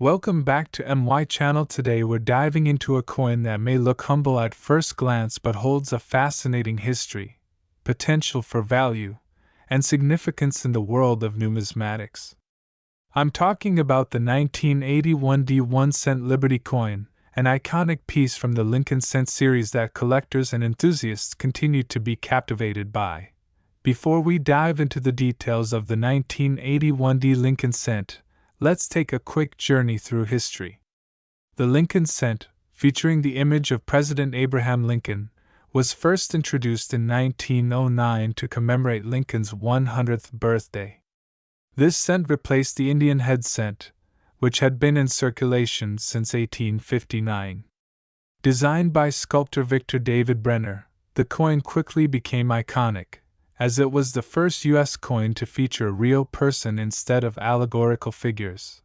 Welcome back to MY channel. Today we're diving into a coin that may look humble at first glance but holds a fascinating history, potential for value, and significance in the world of numismatics. I'm talking about the 1981 1-cent Liberty coin, an iconic piece from the Lincoln cent series that collectors and enthusiasts continue to be captivated by. Before we dive into the details of the 1981 Lincoln cent, let's take a quick journey through history. The Lincoln cent, featuring the image of President Abraham Lincoln, was first introduced in 1909 to commemorate Lincoln's 100th birthday. This cent replaced the Indian head cent, which had been in circulation since 1859. Designed by sculptor Victor David Brenner, the coin quickly became iconic, as it was the first U.S. coin to feature a real person instead of allegorical figures.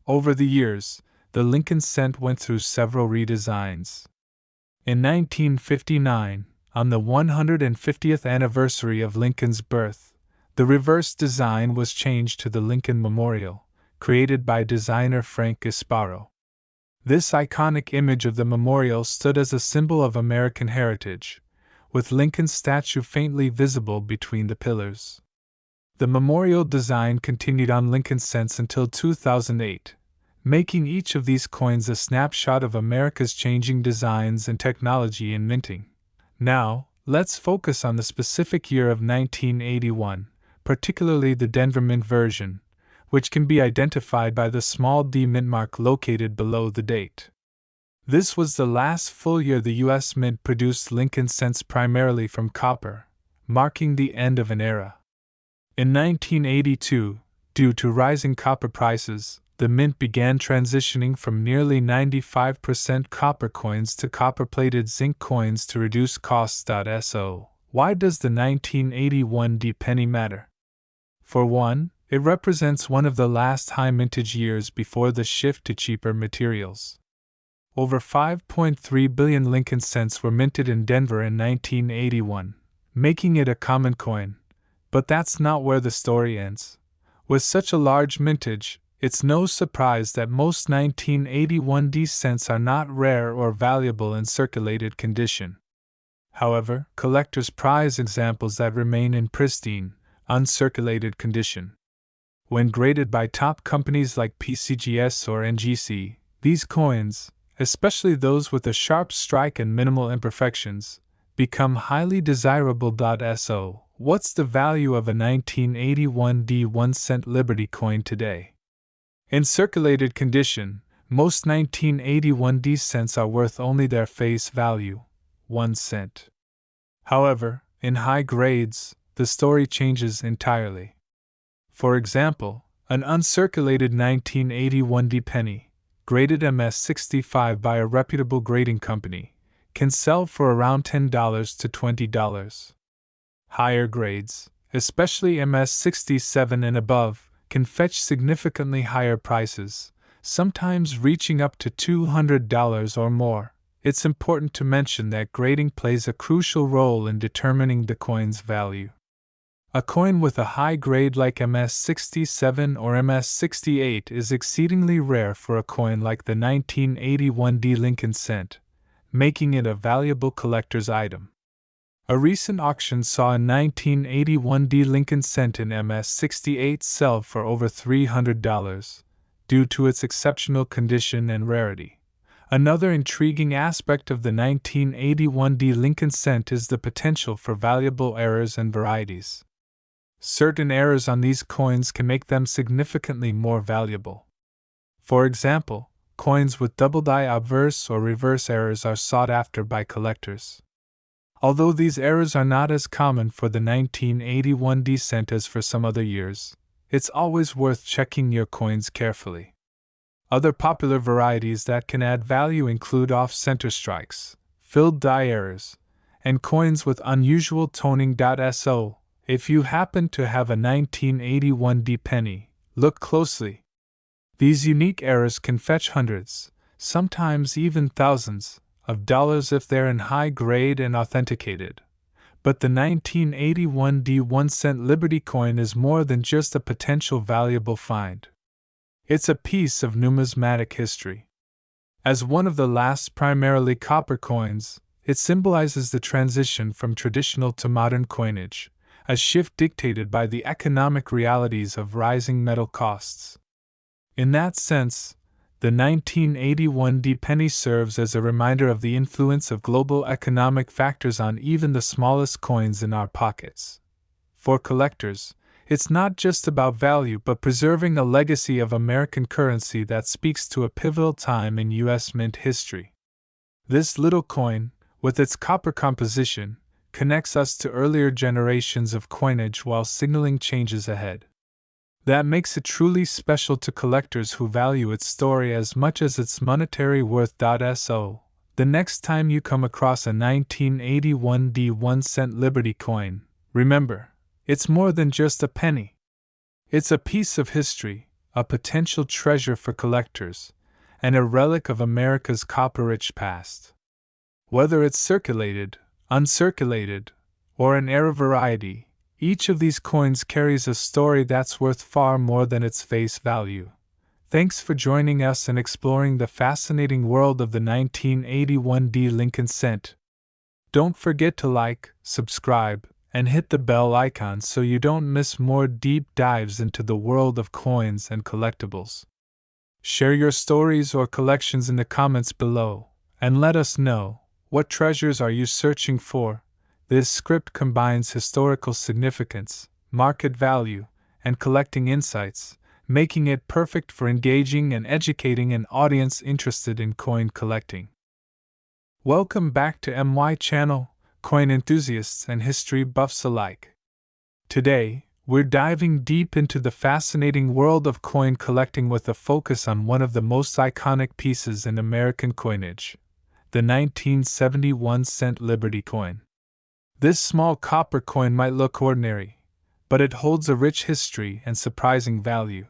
Over the years, the Lincoln cent went through several redesigns. In 1959, on the 150th anniversary of Lincoln's birth, the reverse design was changed to the Lincoln Memorial, created by designer Frank Gasparo. This iconic image of the memorial stood as a symbol of American heritage, with Lincoln's statue faintly visible between the pillars. The memorial design continued on Lincoln cents until 2008, making each of these coins a snapshot of America's changing designs and technology in minting. Now, let's focus on the specific year of 1981, particularly the Denver Mint version, which can be identified by the small D mint mark located below the date. This was the last full year the U.S. Mint produced Lincoln cents primarily from copper, marking the end of an era. In 1982, due to rising copper prices, the Mint began transitioning from nearly 95% copper coins to copper-plated zinc coins to reduce costs. So, why does the 1981 D penny matter? For one, it represents one of the last high mintage years before the shift to cheaper materials. Over 5.3 billion Lincoln cents were minted in Denver in 1981, making it a common coin. But that's not where the story ends. With such a large mintage, it's no surprise that most 1981 D cents are not rare or valuable in circulated condition. However, collectors prize examples that remain in pristine, uncirculated condition. When graded by top companies like PCGS or NGC, these coins, especially those with a sharp strike and minimal imperfections, become highly desirable. So, what's the value of a 1981 D 1-cent Liberty coin today? In circulated condition, most 1981 D cents are worth only their face value, 1 cent. However, in high grades, the story changes entirely. For example, an uncirculated 1981 D penny, graded MS65 by a reputable grading company, can sell for around $10 to $20. Higher grades, especially MS67 and above, can fetch significantly higher prices, sometimes reaching up to $200 or more. It's important to mention that grading plays a crucial role in determining the coin's value. A coin with a high grade like MS67 or MS68 is exceedingly rare for a coin like the 1981 D Lincoln cent, making it a valuable collector's item. A recent auction saw a 1981 D Lincoln cent in MS68 sell for over $300, due to its exceptional condition and rarity. Another intriguing aspect of the 1981 D Lincoln cent is the potential for valuable errors and varieties. Certain errors on these coins can make them significantly more valuable. For example, coins with double die obverse or reverse errors are sought after by collectors. Although these errors are not as common for the 1981 D cent as for some other years, it's always worth checking your coins carefully. Other popular varieties that can add value include off-center strikes, filled die errors, and coins with unusual toning. So, if you happen to have a 1981 D penny, look closely. These unique errors can fetch hundreds, sometimes even thousands, of dollars if they're in high grade and authenticated. But the 1981 D 1-cent Liberty coin is more than just a potential valuable find. It's a piece of numismatic history. As one of the last primarily copper coins, it symbolizes the transition from traditional to modern coinage, a shift dictated by the economic realities of rising metal costs. In that sense, the 1981 D penny serves as a reminder of the influence of global economic factors on even the smallest coins in our pockets. For collectors, it's not just about value but preserving a legacy of American currency that speaks to a pivotal time in U.S. mint history. This little coin, with its copper composition, connects us to earlier generations of coinage while signaling changes ahead. That makes it truly special to collectors who value its story as much as its monetary worth. So, the next time you come across a 1981 D 1-cent Liberty coin, remember, it's more than just a penny. It's a piece of history, a potential treasure for collectors, and a relic of America's copper-rich past. Whether it's circulated, uncirculated, or an era variety, each of these coins carries a story that's worth far more than its face value. Thanks for joining us and exploring the fascinating world of the 1981 D Lincoln cent. Don't forget to like, subscribe, and hit the bell icon so you don't miss more deep dives into the world of coins and collectibles. Share your stories or collections in the comments below, and let us know, what treasures are you searching for? This script combines historical significance, market value, and collecting insights, making it perfect for engaging and educating an audience interested in coin collecting. Welcome back to MY Channel, coin enthusiasts and history buffs alike. Today, we're diving deep into the fascinating world of coin collecting with a focus on one of the most iconic pieces in American coinage, the 1971 cent Liberty coin. This small copper coin might look ordinary, but it holds a rich history and surprising value.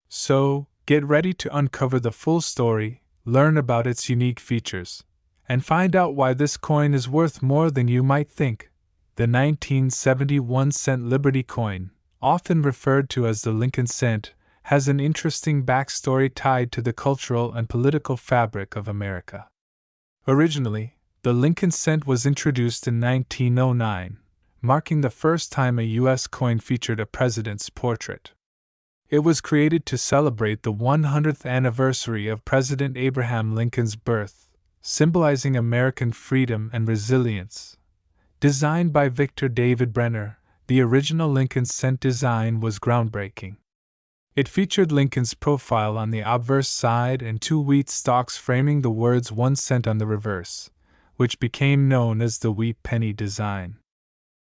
So, get ready to uncover the full story, learn about its unique features, and find out why this coin is worth more than you might think. The 1971 cent Liberty coin, often referred to as the Lincoln cent, has an interesting backstory tied to the cultural and political fabric of America. Originally, the Lincoln cent was introduced in 1909, marking the first time a U.S. coin featured a president's portrait. It was created to celebrate the 100th anniversary of President Abraham Lincoln's birth, symbolizing American freedom and resilience. Designed by Victor David Brenner, the original Lincoln cent design was groundbreaking. It featured Lincoln's profile on the obverse side and two wheat stalks framing the words 1 cent on the reverse, which became known as the wheat penny design.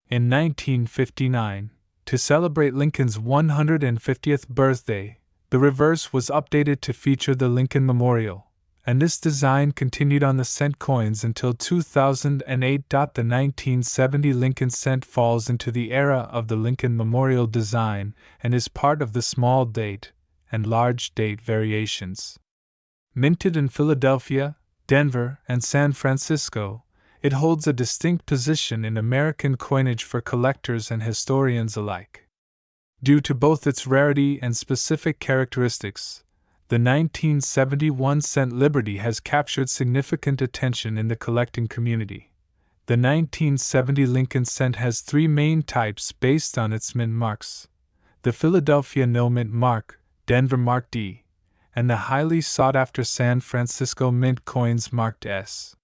In 1959, to celebrate Lincoln's 150th birthday, the reverse was updated to feature the Lincoln Memorial, and this design continued on the cent coins until 2008. The 1970 Lincoln cent falls into the era of the Lincoln Memorial design and is part of the small date and large date variations. Minted in Philadelphia, Denver, and San Francisco, it holds a distinct position in American coinage for collectors and historians alike. Due to both its rarity and specific characteristics, the 1971 cent Liberty has captured significant attention in the collecting community. The 1970 Lincoln cent has three main types based on its mint marks: the Philadelphia No Mint Mark, Denver Mark D, and the highly sought-after San Francisco Mint coins marked S.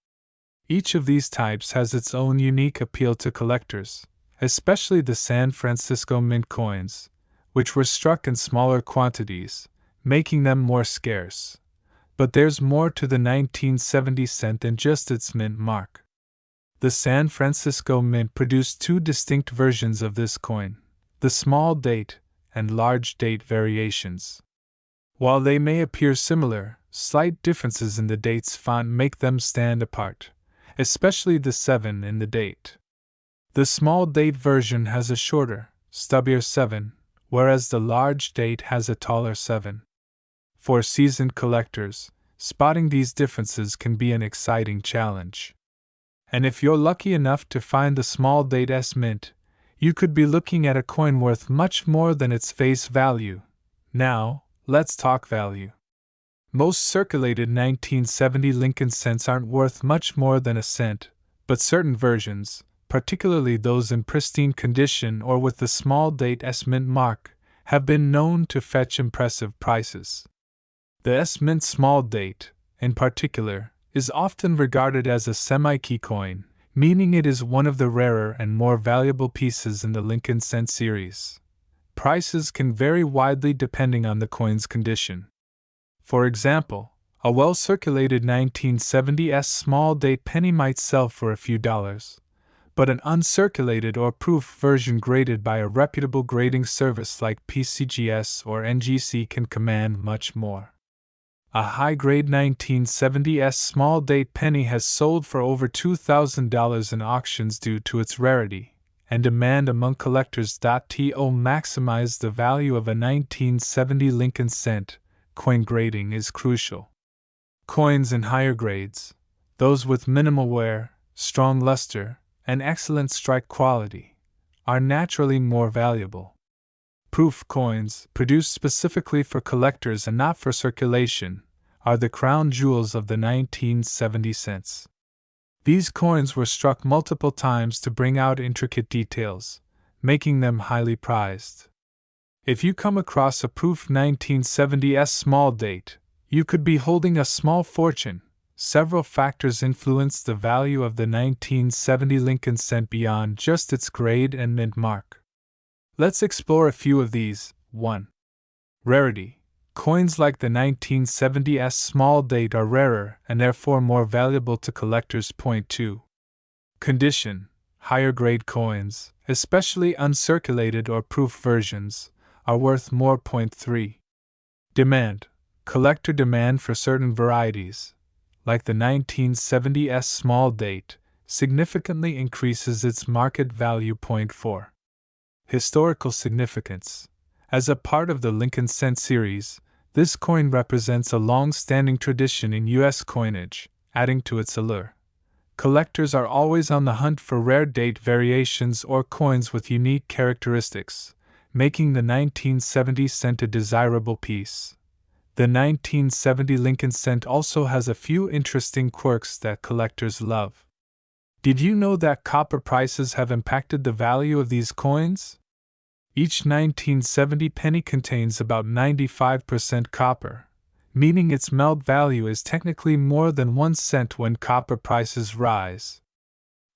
Each of these types has its own unique appeal to collectors, especially the San Francisco Mint coins, which were struck in smaller quantities, making them more scarce. But there's more to the 1970 cent than just its mint mark. The San Francisco Mint produced two distinct versions of this coin, the small date and large date variations. While they may appear similar, slight differences in the date's font make them stand apart, especially the 7 in the date. The small date version has a shorter, stubbier 7, whereas the large date has a taller 7. For seasoned collectors, spotting these differences can be an exciting challenge. And if you're lucky enough to find the small date S mint, you could be looking at a coin worth much more than its face value. Now, let's talk value. Most circulated 1970 Lincoln cents aren't worth much more than a cent, but certain versions, particularly those in pristine condition or with the small date S mint mark, have been known to fetch impressive prices. The S mint small date, in particular, is often regarded as a semi-key coin, meaning it is one of the rarer and more valuable pieces in the Lincoln cent series. Prices can vary widely depending on the coin's condition. For example, a well-circulated 1970 S small date penny might sell for a few dollars, but an uncirculated or proof version graded by a reputable grading service like PCGS or NGC can command much more. A high-grade 1970 S small date penny has sold for over $2,000 in auctions due to its rarity, and demand among collectors. To maximize the value of a 1970 Lincoln cent, coin grading is crucial. Coins in higher grades, those with minimal wear, strong luster, and excellent strike quality, are naturally more valuable. Proof coins, produced specifically for collectors and not for circulation, are the crown jewels of the 1970 cents. These coins were struck multiple times to bring out intricate details, making them highly prized. If you come across a proof 1970 S small date, you could be holding a small fortune. Several factors influence the value of the 1970 Lincoln cent beyond just its grade and mint mark. Let's explore a few of these. 1. Rarity. Coins like the 1970 S small date are rarer and therefore more valuable to collectors. 2. Condition. Higher grade coins, especially uncirculated or proof versions, are worth more. 3. Demand. Collector demand for certain varieties, like the 1970 S small date, significantly increases its market value. 4. Historical significance. As a part of the Lincoln cent series, this coin represents a long-standing tradition in U.S. coinage, adding to its allure. Collectors are always on the hunt for rare date variations or coins with unique characteristics, making the 1970 cent a desirable piece. The 1970 Lincoln cent also has a few interesting quirks that collectors love. Did you know that copper prices have impacted the value of these coins? Each 1970 penny contains about 95% copper, meaning its melt value is technically more than 1 cent when copper prices rise.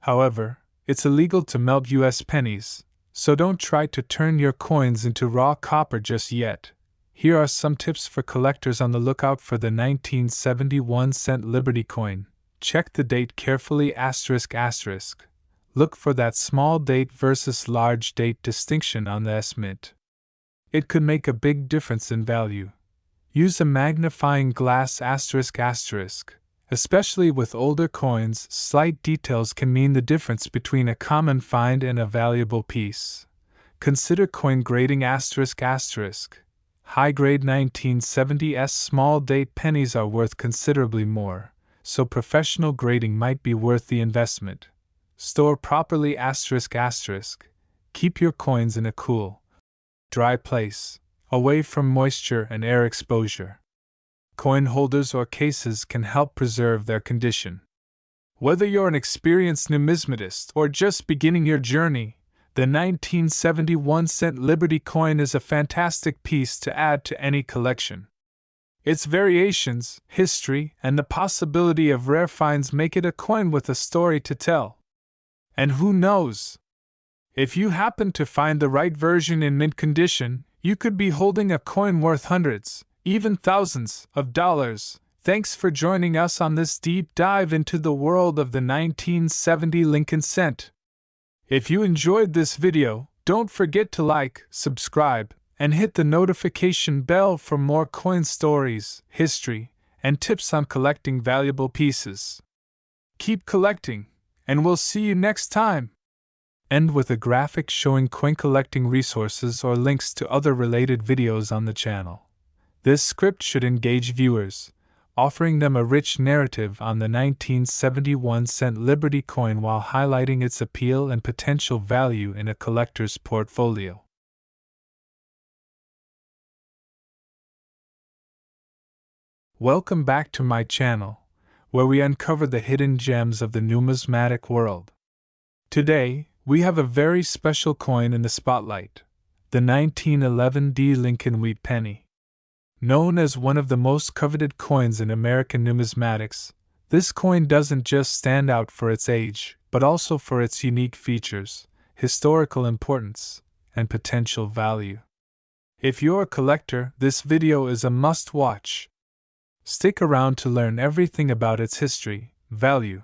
However, it's illegal to melt US pennies, so don't try to turn your coins into raw copper just yet. Here are some tips for collectors on the lookout for the 1971 cent Liberty coin. Check the date carefully. ***. Look for that small date versus large date distinction on the S mint. It could make a big difference in value. Use a magnifying glass ***. Especially with older coins, slight details can mean the difference between a common find and a valuable piece. Consider coin grading ***. High-grade 1970 S small date pennies are worth considerably more, so professional grading might be worth the investment. Store properly ***. Keep your coins in a cool, dry place, away from moisture and air exposure. Coin holders or cases can help preserve their condition. Whether you're an experienced numismatist or just beginning your journey, the 1971 cent Liberty coin is a fantastic piece to add to any collection. Its variations, history, and the possibility of rare finds make it a coin with a story to tell. And who knows? If you happen to find the right version in mint condition, you could be holding a coin worth hundreds, even thousands, of dollars. Thanks for joining us on this deep dive into the world of the 1970 Lincoln cent. If you enjoyed this video, don't forget to like, subscribe, and hit the notification bell for more coin stories, history, and tips on collecting valuable pieces. Keep collecting, and we'll see you next time. End with a graphic showing coin collecting resources or links to other related videos on the channel. This script should engage viewers, offering them a rich narrative on the 1971 cent Liberty coin while highlighting its appeal and potential value in a collector's portfolio. Welcome back to my channel, where we uncover the hidden gems of the numismatic world. Today, we have a very special coin in the spotlight, the 1911 D. Lincoln Wheat Penny. Known as one of the most coveted coins in American numismatics, this coin doesn't just stand out for its age, but also for its unique features, historical importance, and potential value. If you're a collector, this video is a must-watch. Stick around to learn everything about its history, value,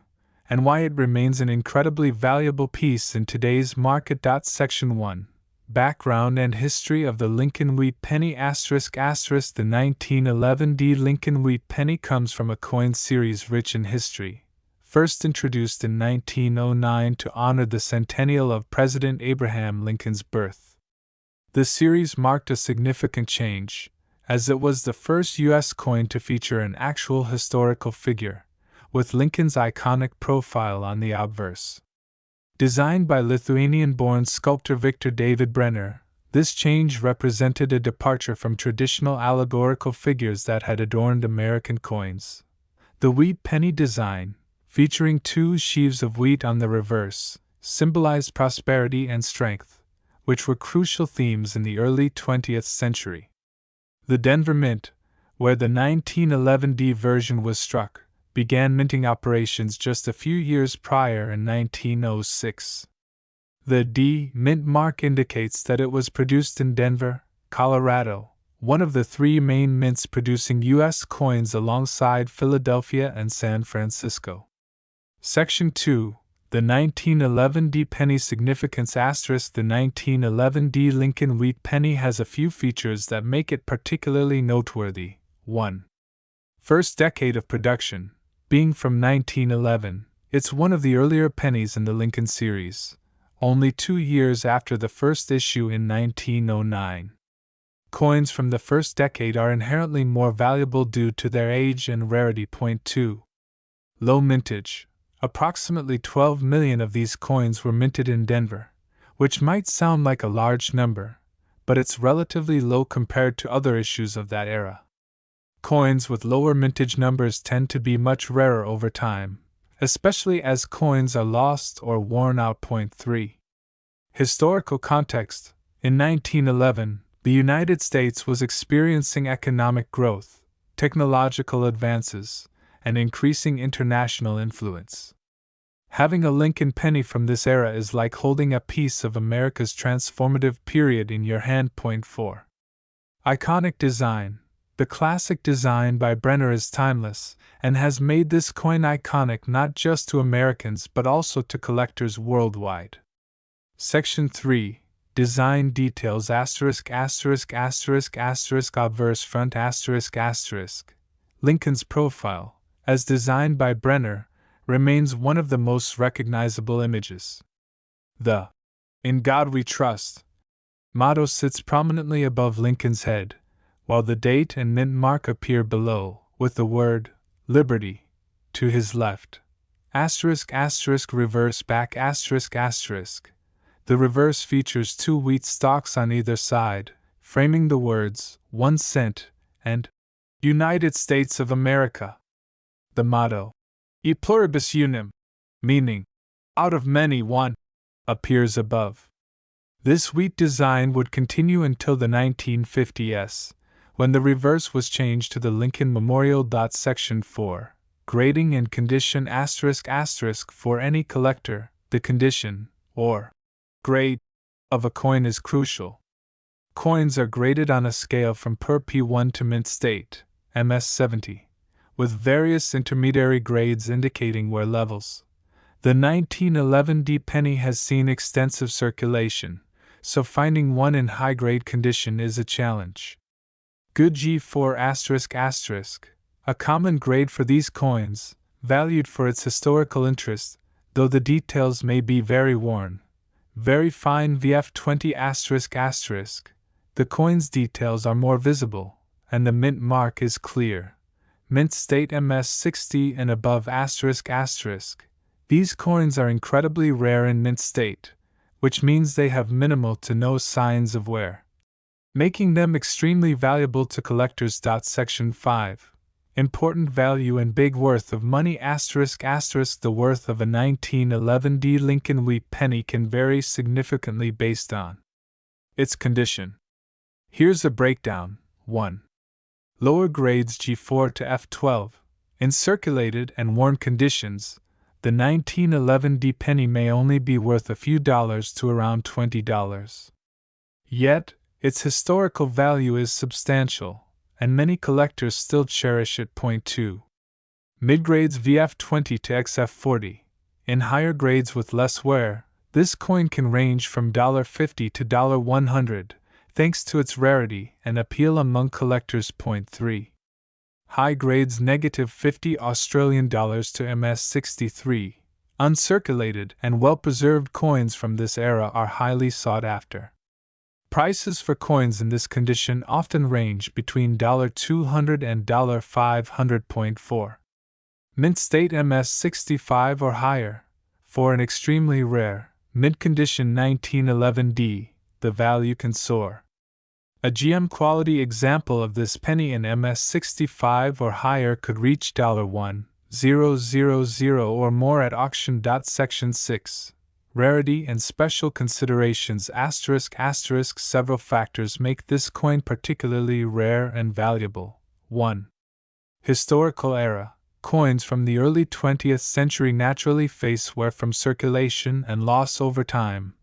and why it remains an incredibly valuable piece in today's market. Section 1. Background and history of the Lincoln Wheat Penny ****. The 1911 D. Lincoln Wheat Penny comes from a coin series rich in history, first introduced in 1909 to honor the centennial of President Abraham Lincoln's birth. The series marked a significant change, as it was the first U.S. coin to feature an actual historical figure, with Lincoln's iconic profile on the obverse. Designed by Lithuanian-born sculptor Victor David Brenner, this change represented a departure from traditional allegorical figures that had adorned American coins. The wheat penny design, featuring two sheaves of wheat on the reverse, symbolized prosperity and strength, which were crucial themes in the early 20th century. The Denver Mint, where the 1911 D version was struck, began minting operations just a few years prior in 1906. The D mint mark indicates that it was produced in Denver, Colorado, one of the three main mints producing U.S. coins alongside Philadelphia and San Francisco. Section 2. The 1911 D penny significance ***. The 1911 D Lincoln Wheat Penny has a few features that make it particularly noteworthy. 1. First decade of production. Being from 1911, it's one of the earlier pennies in the Lincoln series, only 2 years after the first issue in 1909. Coins from the first decade are inherently more valuable due to their age and rarity. 2. Low mintage. Approximately 12 million of these coins were minted in Denver, which might sound like a large number, but it's relatively low compared to other issues of that era. Coins with lower mintage numbers tend to be much rarer over time, especially as coins are lost or worn out. 3. Historical context. In 1911, the United States was experiencing economic growth, technological advances, and increasing international influence. Having a Lincoln penny from this era is like holding a piece of America's transformative period in your hand. 4. Iconic design. The classic design by Brenner is timeless, and has made this coin iconic not just to Americans but also to collectors worldwide. Section 3. Design details *********** obverse front ********. Lincoln's profile, as designed by Brenner, remains one of the most recognizable images. The "In God We Trust" motto sits prominently above Lincoln's head, while the date and mint mark appear below, with the word Liberty to his left. Reverse back The reverse features two wheat stalks on either side, framing the words 1 cent and United States of America. The motto, E pluribus unum, meaning, out of many one, appears above. This wheat design would continue until the 1950s, when the reverse was changed to the Lincoln Memorial. Section 4. Grading and condition ****. For any collector, the condition, or grade, of a coin is crucial. Coins are graded on a scale from per P1 to mint state, MS 70. With various intermediary grades indicating where levels. The 1911 D penny has seen extensive circulation, so finding one in high-grade condition is a challenge. Good G4***, a common grade for these coins, valued for its historical interest, though the details may be very worn. Very fine VF20***, the coin's details are more visible, and the mint mark is clear. Mint state MS 60 and above ***. These coins are incredibly rare in mint state, which means they have minimal to no signs of wear, making them extremely valuable to collectors. Section 5. Important value and big worth of money ****. The worth of a 1911 D Lincoln wheat penny can vary significantly based on its condition. Here's a breakdown. 1. Lower grades G4 to F12. In circulated and worn conditions, the 1911 D penny may only be worth a few dollars to around $20. Yet, its historical value is substantial, and many collectors still cherish it. 2. Mid-grades VF20 to XF40. In higher grades with less wear, this coin can range from $50 to $100, thanks to its rarity and appeal among collectors. 3. High grades -50 Australian dollars to MS63. Uncirculated and well-preserved coins from this era are highly sought after. Prices for coins in this condition often range between $200 and $500. 4. Mint state MS65 or higher. For an extremely rare, mid-condition 1911 D, the value can soar. A GM quality example of this penny in MS65 or higher could reach $1,000 or more at auction. Section 6. Rarity and special considerations ****. Several factors make this coin particularly rare and valuable. 1. Historical era. Coins from the early 20th century naturally face wear from circulation and loss over time,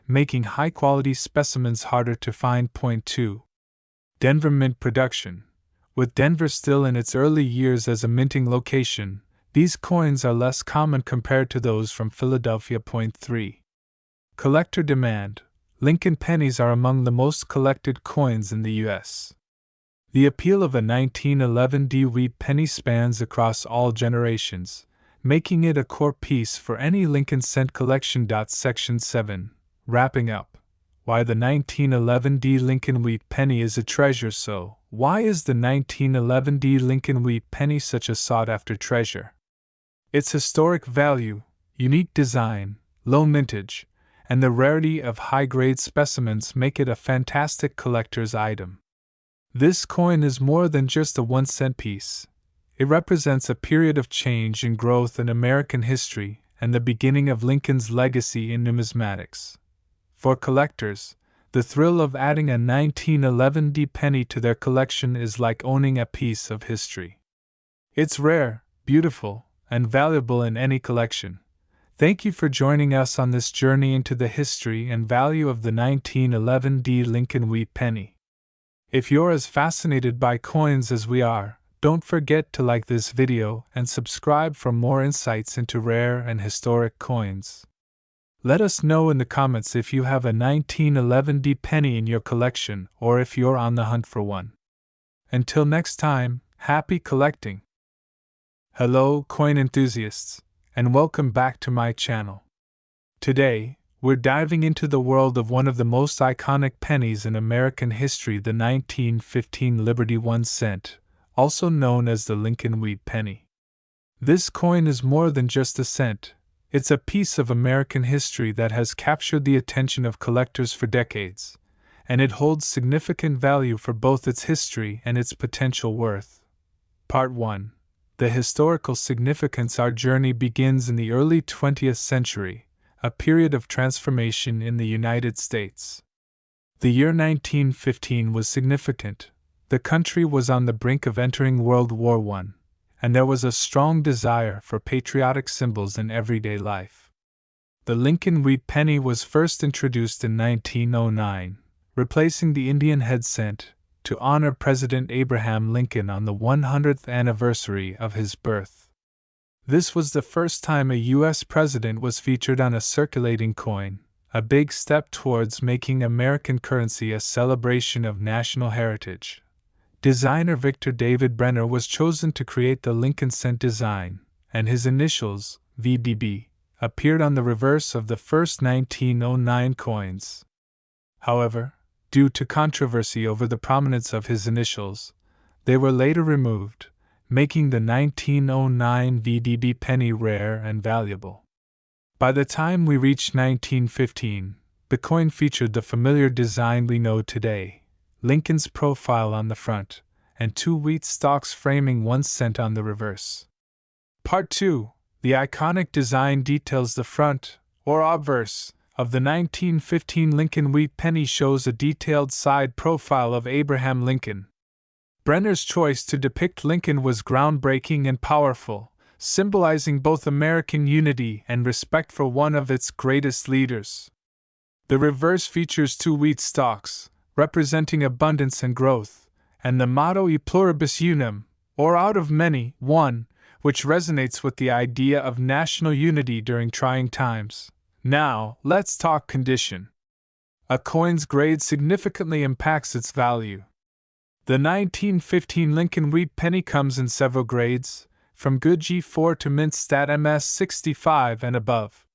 making high-quality specimens harder to find. 2. Denver mint production. With Denver still in its early years as a minting location, these coins are less common compared to those from Philadelphia. 3. Collector demand. Lincoln pennies are among the most collected coins in the U.S. The appeal of a 1911 D wheat penny spans across all generations, making it a core piece for any Lincoln cent collection. Section 7. Wrapping up. Why the 1911 D Lincoln wheat penny is a treasure. So, why is the 1911 D Lincoln wheat penny such a sought-after treasure? Its historic value, unique design, low mintage, and the rarity of high-grade specimens make it a fantastic collector's item. This coin is more than just a 1-cent piece. It represents a period of change and growth in American history and the beginning of Lincoln's legacy in numismatics. For collectors, the thrill of adding a 1911 D penny to their collection is like owning a piece of history. It's rare, beautiful, and valuable in any collection. Thank you for joining us on this journey into the history and value of the 1911 D Lincoln wheat penny. If you're as fascinated by coins as we are, don't forget to like this video and subscribe for more insights into rare and historic coins. Let us know in the comments if you have a 1911 D penny in your collection or if you're on the hunt for one. Until next time, happy collecting! Hello, coin enthusiasts, and welcome back to my channel. Today, we're diving into the world of one of the most iconic pennies in American history, the 1915 Liberty 1 cent, also known as the Lincoln wheat penny. This coin is more than just a cent. It's a piece of American history that has captured the attention of collectors for decades, and it holds significant value for both its history and its potential worth. Part 1. The historical significance. Our journey begins in the early 20th century, a period of transformation in the United States. The year 1915 was significant. The country was on the brink of entering World War I, and there was a strong desire for patriotic symbols in everyday life. The Lincoln wheat penny was first introduced in 1909, replacing the Indian head cent, to honor President Abraham Lincoln on the 100th anniversary of his birth. This was the first time a U.S. president was featured on a circulating coin, a big step towards making American currency a celebration of national heritage. Designer Victor David Brenner was chosen to create the Lincoln cent design, and his initials, VDB, appeared on the reverse of the first 1909 coins. However, due to controversy over the prominence of his initials, they were later removed, making the 1909 VDB penny rare and valuable. By the time we reached 1915, the coin featured the familiar design we know today, Lincoln's profile on the front, and 2 wheat stalks framing 1 cent on the reverse. Part 2. The iconic design details the front, or obverse, of the 1915 Lincoln wheat penny shows a detailed side profile of Abraham Lincoln. Brenner's choice to depict Lincoln was groundbreaking and powerful, symbolizing both American unity and respect for one of its greatest leaders. The reverse features 2 wheat stalks, representing abundance and growth, and the motto E pluribus unum, or out of many, one, which resonates with the idea of national unity during trying times. Now, let's talk condition. A coin's grade significantly impacts its value. The 1915 Lincoln wheat penny comes in several grades, from good G4 to mint stat MS65 and above.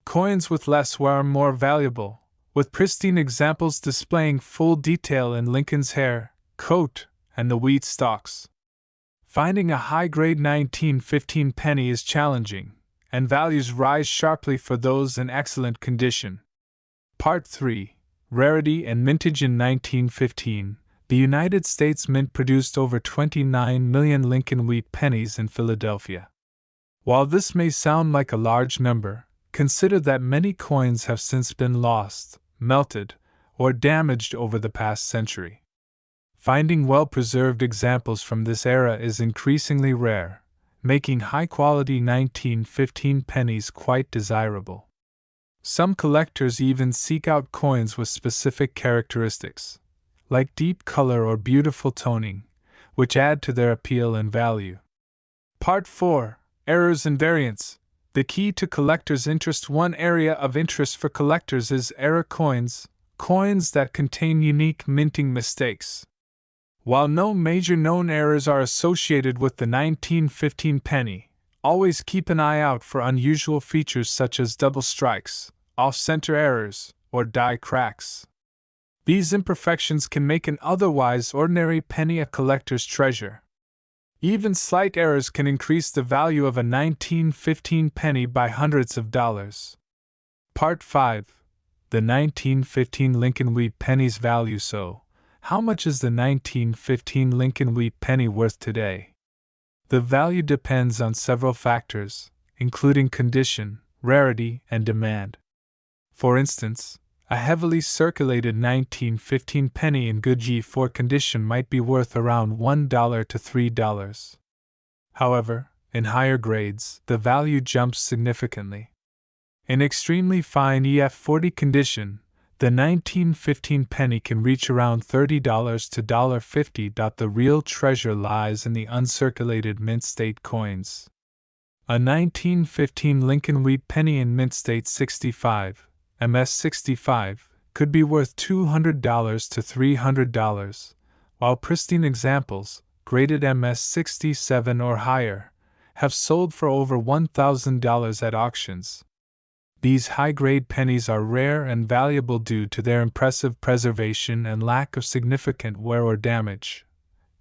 Coins with less wear are more valuable, with pristine examples displaying full detail in Lincoln's hair, coat, and the wheat stalks. Finding a high-grade 1915 penny is challenging, and values rise sharply for those in excellent condition. Part 3. Rarity and mintage. In 1915, the United States Mint produced over 29 million Lincoln wheat pennies in Philadelphia. While this may sound like a large number, consider that many coins have since been lost, melted, or damaged over the past century. Finding well-preserved examples from this era is increasingly rare, making high-quality 1915 pennies quite desirable. Some collectors even seek out coins with specific characteristics, like deep color or beautiful toning, which add to their appeal and value. Part 4. Errors and variants. The key to collectors' interest. One area of interest for collectors is error coins, coins that contain unique minting mistakes. While no major known errors are associated with the 1915 penny, always keep an eye out for unusual features such as double strikes, off-center errors, or die cracks. These imperfections can make an otherwise ordinary penny a collector's treasure. Even slight errors can increase the value of a 1915 penny by hundreds of dollars. Part 5. The 1915 Lincoln wheat penny's value. So, how much is the 1915 Lincoln wheat penny worth today? The value depends on several factors, including condition, rarity, and demand. For instance, a heavily circulated 1915 penny in good G4 condition might be worth around $1 to $3. However, in higher grades, the value jumps significantly. In extremely fine EF40 condition, the 1915 penny can reach around $30 to $50. The real treasure lies in the uncirculated mint state coins. A 1915 Lincoln wheat penny in mint state 65, MS65, could be worth $200 to $300, while pristine examples, graded MS67 or higher, have sold for over $1,000 at auctions. These high-grade pennies are rare and valuable due to their impressive preservation and lack of significant wear or damage.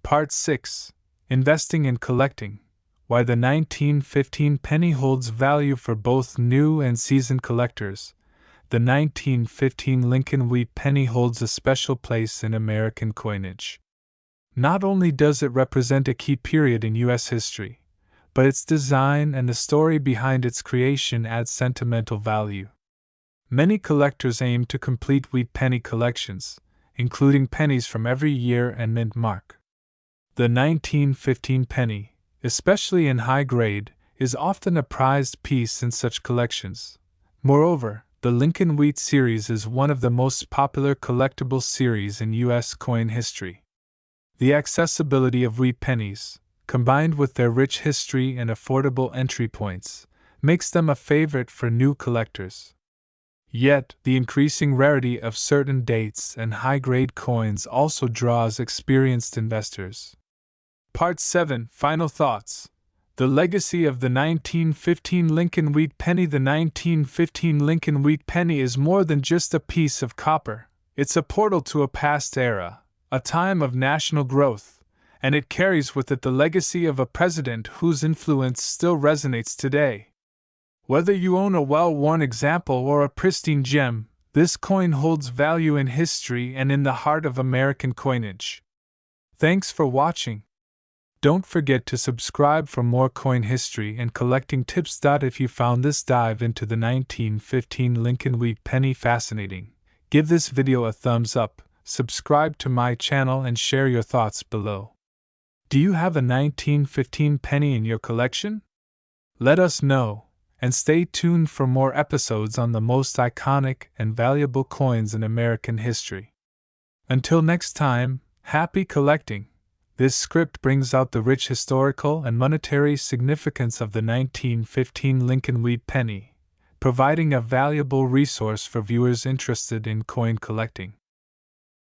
Part 6. Investing and collecting. Why the 1915 penny holds value for both new and seasoned collectors. The 1915 Lincoln wheat penny holds a special place in American coinage. Not only does it represent a key period in U.S. history, but its design and the story behind its creation add sentimental value. Many collectors aim to complete wheat penny collections, including pennies from every year and mint mark. The 1915 penny, especially in high grade, is often a prized piece in such collections. Moreover, the Lincoln Wheat series is one of the most popular collectible series in U.S. coin history. The accessibility of wheat pennies, combined with their rich history and affordable entry points, makes them a favorite for new collectors. Yet, the increasing rarity of certain dates and high-grade coins also draws experienced investors. Part 7. Final thoughts. The legacy of the 1915 Lincoln wheat penny. The 1915 Lincoln wheat penny is more than just a piece of copper. It's a portal to a past era, a time of national growth, and it carries with it the legacy of a president whose influence still resonates today. Whether you own a well-worn example or a pristine gem, this coin holds value in history and in the heart of American coinage. Thanks for watching. Don't forget to subscribe for more coin history and collecting tips. If you found this dive into the 1915 Lincoln wheat penny fascinating, give this video a thumbs up, subscribe to my channel and share your thoughts below. Do you have a 1915 penny in your collection? Let us know, and stay tuned for more episodes on the most iconic and valuable coins in American history. Until next time, happy collecting! This script brings out the rich historical and monetary significance of the 1915 Lincoln wheat penny, providing a valuable resource for viewers interested in coin collecting.